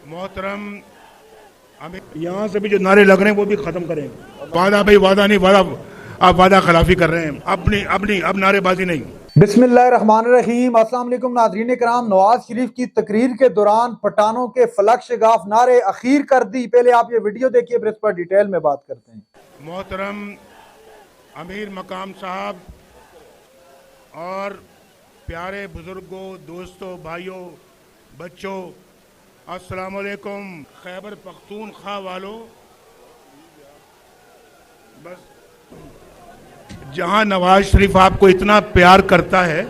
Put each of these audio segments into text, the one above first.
मोहतरम हमें यहाँ से भी जो नारे लग रहे हैं वो भी खत्म करें। वादा भाई वादा नहीं, वादा आप वादा खिलाफी कर रहे हैं। अपनी अब नारेबाजी नहीं। बिस्मिल्लाहिर्रहमानिर्रहीम। अस्सलाम वालेकुम नाज़रीन कराम। नवाज शरीफ की तकरीर के दौरान पठानों के फलक शिगाफ नारे अखीर कर दी। पहले आप ये वीडियो देखिए, फिर इस पर डिटेल में बात करते हैं। मोहतरम अमीर मकाम साहब और प्यारे बुजुर्गों, दोस्तों, भाइयों, बच्चों, अस्सलाम वालेकुम। खैबर पख्तूनख्वा वालों, बस जहां नवाज शरीफ आपको इतना प्यार करता है,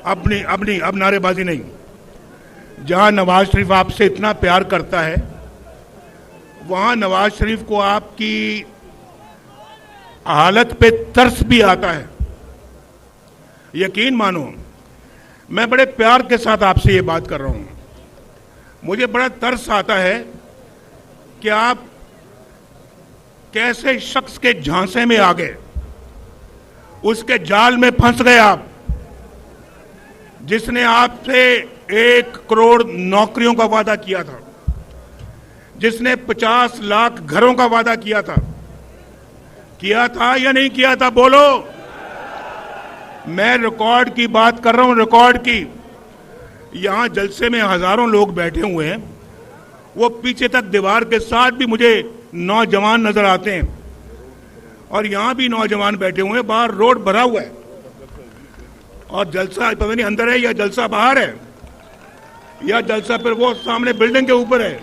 अब नारेबाजी नहीं। जहां नवाज शरीफ आपसे इतना प्यार करता है वहां नवाज शरीफ को आपकी हालत पे तरस भी आता है। यकीन मानो, मैं बड़े प्यार के साथ आपसे ये बात कर रहा हूं। मुझे बड़ा तरस आता है कि आप कैसे शख्स के झांसे में आ गए, उसके जाल में फंस गए आप, जिसने आपसे 1 करोड़ नौकरियों का वादा किया था, जिसने 50 लाख घरों का वादा किया था या नहीं किया था? बोलो। मैं रिकॉर्ड की बात कर रहा हूं, रिकॉर्ड की। यहां जलसे में हजारों लोग बैठे हुए हैं, वो पीछे तक दीवार के साथ भी मुझे नौजवान नजर आते हैं, और यहां भी नौजवान बैठे हुए हैं। बाहर रोड भरा हुआ है और जलसा पता नहीं अंदर है या जलसा बाहर है, या जलसा फिर वो सामने बिल्डिंग के ऊपर है।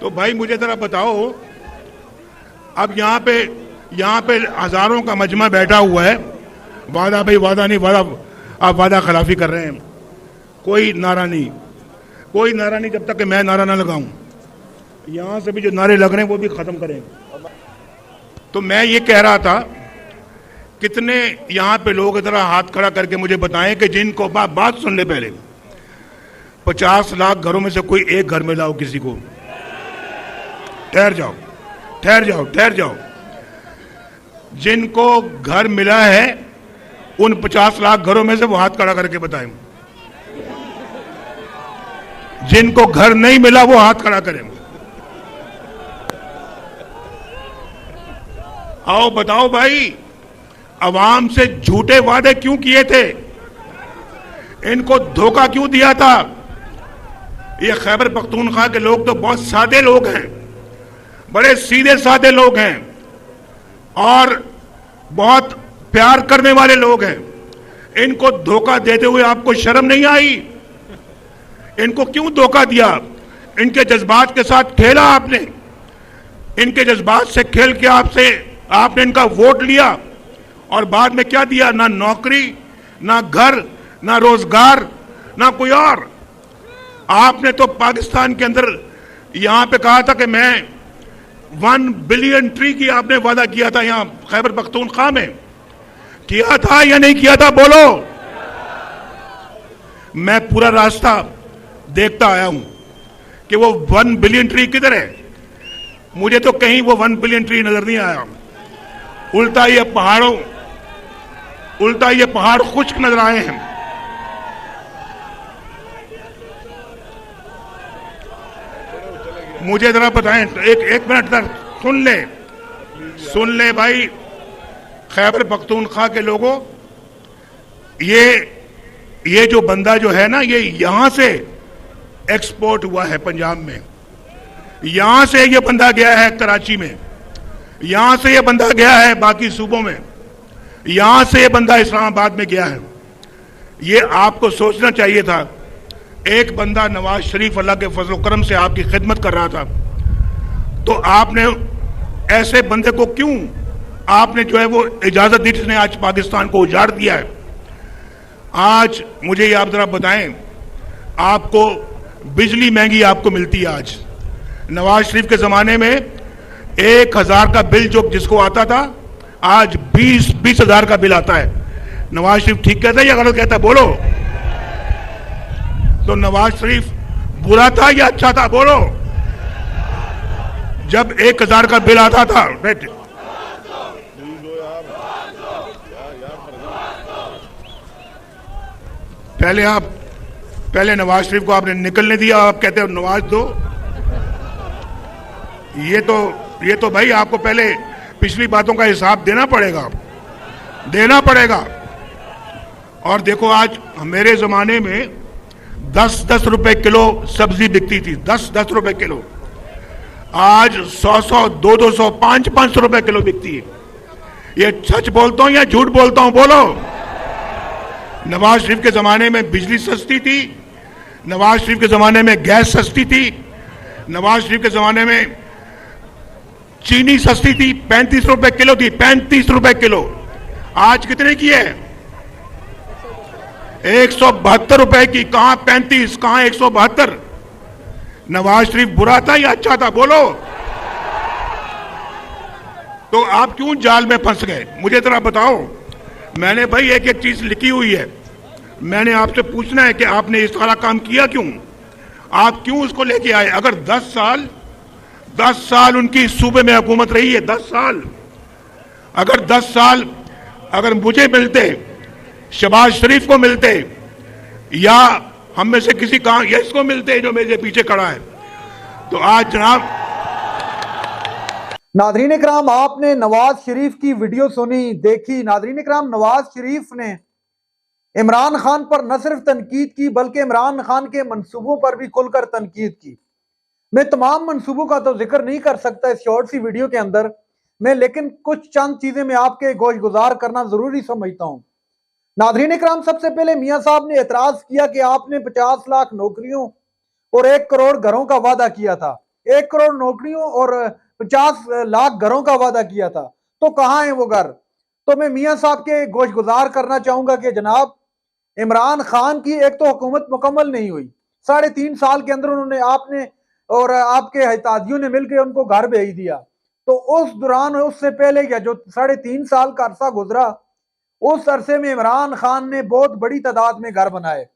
तो भाई मुझे जरा बताओ, अब यहां पे हजारों का मजमा बैठा हुआ है। वादा भाई वादा नहीं, वादा आप वादा खिलाफी कर रहे हैं। कोई नारा नहीं जब तक कि मैं नारा ना लगाऊं। यहां से भी जो नारे लग रहे हैं वो भी खत्म करें। तो मैं ये कह रहा था, कितने यहां पे लोग इधर हाथ खड़ा करके मुझे बताएं कि जिनको बात सुन ले पहले। 50 लाख घरों में से कोई एक घर में लाओ किसी को। ठहर जाओ। जिनको घर मिला है उन 50 लाख घरों में से वो हाथ खड़ा करके बताएं। जिनको घर नहीं मिला वो हाथ खड़ा करें। आओ बताओ भाई, अवाम से झूठे वादे क्यों किए थे? इनको धोखा क्यों दिया था? ये खैबर पख्तूनख्वा के लोग तो बहुत सादे लोग हैं, बड़े सीधे साधे लोग हैं और बहुत प्यार करने वाले लोग हैं। इनको धोखा देते हुए आपको शर्म नहीं आई? इनको क्यों धोखा दिया? इनके जज्बात के साथ खेला आपने। इनके जज्बात से खेल के आपने इनका वोट लिया और बाद में क्या दिया? ना नौकरी, ना घर, ना रोजगार, ना कोई और। आपने तो पाकिस्तान के अंदर यहां पे कहा था कि मैं 1 बिलियन ट्री की आपने वादा किया था। यहां खैबर पख्तूनख्वा में किया था या नहीं किया था? बोलो। मैं पूरा रास्ता देखता आया हूं कि वो 1 बिलियन ट्री किधर है। मुझे तो कहीं वो 1 बिलियन ट्री नजर नहीं आया। उल्टा ये पहाड़ खुश्क नजर आए हैं। मुझे जरा बताएं, एक मिनट तक सुन ले भाई। खैबर पख्तूनख्वा के लोगों, ये जो बंदा जो है ना, ये यहां से एक्सपोर्ट हुआ है पंजाब में। यहां से ये बंदा गया है कराची में, यहां से ये बंदा गया है बाकी सूबों में, यहां से ये बंदा इस्लामाबाद में गया है। ये आपको सोचना चाहिए था। एक बंदा नवाज शरीफ अल्लाह के फजल करम से आपकी खिदमत कर रहा था, तो आपने ऐसे बंदे को क्यों आपने जो है वो इजाजत दी, जिसने आज पाकिस्तान को उजाड़ दिया है। आज मुझे ये आप जरा बताएं, आपको बिजली महंगी आपको मिलती है। आज नवाज शरीफ के जमाने में 1000 का बिल जिसको आता था, आज 20 हजार का बिल आता है। नवाज शरीफ ठीक कहता है या गलत कहता है? बोलो। तो नवाज शरीफ बुरा था या अच्छा था? बोलो। जब 1000 का बिल आता था, पहले नवाज शरीफ को आपने निकलने दिया, आप कहते हो नवाज दो। ये तो भाई आपको पहले पिछली बातों का हिसाब देना पड़ेगा। और देखो आज मेरे जमाने में 10-10 रुपए किलो सब्जी बिकती थी, 10-10 रुपए किलो। आज 100-100, 200-200, 500 रुपए किलो बिकती है। ये सच बोलता हूं या झूठ बोलता हूं? बोलो। नवाज शरीफ के जमाने में बिजली सस्ती थी, नवाज शरीफ के जमाने में गैस सस्ती थी, नवाज शरीफ के जमाने में चीनी सस्ती थी, 35 रुपए किलो थी, 35 रुपए किलो। आज कितने की है? 172 रुपए की। कहां 35, कहां 172? नवाज शरीफ बुरा था या अच्छा था? बोलो। तो आप क्यों जाल में फंस गए, मुझे जरा बताओ। मैंने भाई एक एक चीज लिखी हुई है, मैंने आपसे पूछना है कि आपने इस सारा काम किया क्यों, आप क्यों उसको लेके आए? अगर 10 साल उनकी सूबे में हुकूमत रही है, 10 साल, अगर 10 साल अगर मुझे मिलते, शहबाज शरीफ को मिलते, या हम में से किसी का या इसको मिलते जो मेरे पीछे खड़ा है, तो आज जनाब। नादरीन इकराम, आपने नवाज शरीफ की वीडियो सुनी, देखी। नादरीन इकराम, नवाज शरीफ ने इमरान खान पर न सिर्फ तनकीद की बल्कि इमरान खान के मंसूबों पर भी खुलकर तनकीद की। मैं तमाम मंसूबों का तो जिक्र नहीं कर सकता इस शॉर्ट सी वीडियो के अंदर मैं, लेकिन कुछ चंद चीजें मैं आपके गोश गुजार करना जरूरी समझता हूं। नादरीन इकराम, सबसे पहले मियां साहब ने एतराज किया कि आपने 50 लाख नौकरियों और 1 करोड़ घरों का वादा किया था। 1 करोड़ नौकरियों और 50 लाख घरों का वादा किया था, तो कहां है वो घर? तो मैं मियां साहब के गोश गुजार करना चाहूंगा कि जनाब, इमरान खान की एक तो हुकूमत मुकम्मल नहीं हुई, 3.5 साल के अंदर उन्होंने, आपने और आपके हितादियों ने मिलकर उनको घर भेज दिया। तो उस दौरान, उससे पहले या जो 3.5 साल का अरसा गुजरा, उस अरसे में इमरान खान ने बहुत बड़ी तादाद में घर बनाए।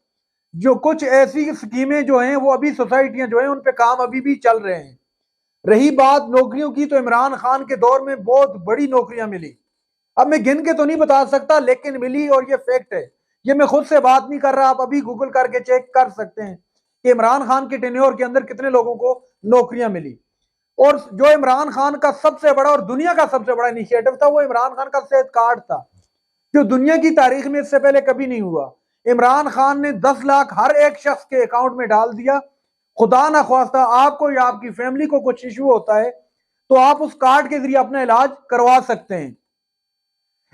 जो कुछ ऐसी स्कीमें जो हैं वो अभी सोसाइटियां जो हैं उन पे काम अभी भी चल रहे हैं। रही बात नौकरियों की, तो इमरान खान के दौर में बहुत बड़ी नौकरियां मिली। अब मैं गिन के तो नहीं बता सकता, लेकिन मिली, और ये फैक्ट है। ये मैं खुद से बात नहीं कर रहा, आप अभी गूगल करके चेक कर सकते हैं कि इमरान खान के टेन्योर के अंदर कितने लोगों को नौकरियां मिली। और जो इमरान खान का सबसे बड़ा और दुनिया का सबसे बड़ा इनिशिएटिव था, वो इमरान खान का सेहत कार्ड था, जो दुनिया की तारीख में इससे पहले कभी नहीं हुआ। इमरान खान ने 10 लाख हर एक शख्स के अकाउंट में डाल दिया। खुदा ना ख्वास्ता आपको या आपकी फैमिली को कुछ इशू होता है तो आप उस कार्ड के जरिए अपना इलाज करवा सकते हैं।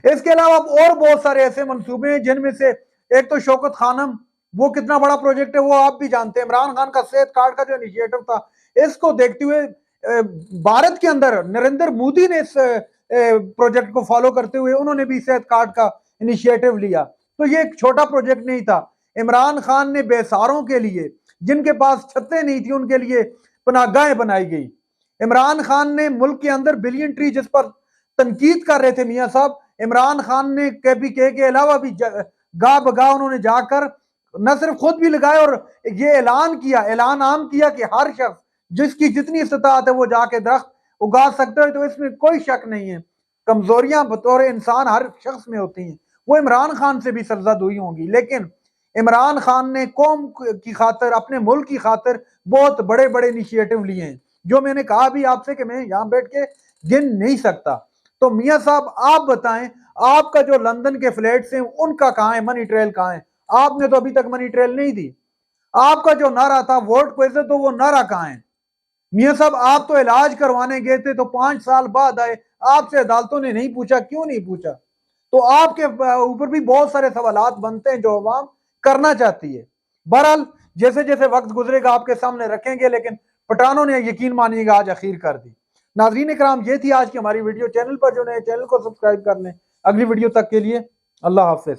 इसके अलावा और बहुत सारे ऐसे मंसूबे हैं, जिनमें से एक तो शौकत खानम, वो कितना बड़ा प्रोजेक्ट है वो आप भी जानते हैं। इमरान खान का सेहत कार्ड का जो इनिशिएटिव था, इसको देखते हुए भारत के अंदर नरेंद्र मोदी ने इस प्रोजेक्ट को फॉलो करते हुए उन्होंने भी सेहत कार्ड का इनिशिएटिव लिया। तो ये एक छोटा प्रोजेक्ट नहीं था। इमरान खान ने बेसहारों के लिए, जिनके पास छतें नहीं थी, उनके लिए पनाहगाहें बनाई गई। इमरान खान ने मुल्क के अंदर बिलियन ट्री, जिस पर तनकीद कर रहे थे मियां साहब, इमरान खान ने KPK के अलावा भी गा बगा उन्होंने जाकर न सिर्फ खुद भी लगाए और ये ऐलान आम किया कि हर शख्स जिसकी जितनी इस्तात है वो जाके दरख्त उगा सकते हो। तो इसमें कोई शक नहीं है, कमजोरियां बतौर इंसान हर शख्स में होती हैं, वो इमरान खान से भी सरजद हुई होंगी। लेकिन इमरान खान ने कौम की खातिर, अपने मुल्क की खातिर बहुत बड़े बड़े इनिशिएटिव लिए हैं, जो मैंने कहा भी आपसे कि मैं यहां बैठ के गिन नहीं सकता। तो मियां साहब, आप बताएं, आपका जो लंदन के फ्लैट्स हैं उनका कहां है मनी ट्रेल? कहां है? आपने तो अभी तक मनी ट्रेल नहीं दी। आपका जो नारा था वोट को इज्जत, तो वो नारा कहां है? मियां साहब, आप तो इलाज करवाने गए थे, तो 5 साल बाद आए, आपसे अदालतों ने नहीं पूछा। क्यों नहीं पूछा? तो आपके ऊपर भी बहुत सारे सवालात बनते हैं जो अवाम करना चाहती है। बहरहाल, जैसे जैसे वक्त गुजरेगा आपके सामने रखेंगे, लेकिन पठानों ने यकीन मानिएगा आज अखीर कर दी। नाजरीन इकराम, ये थी आज की हमारी वीडियो। चैनल पर जो नए, चैनल को सब्सक्राइब कर लें। अगली वीडियो तक के लिए अल्लाह हाफिज।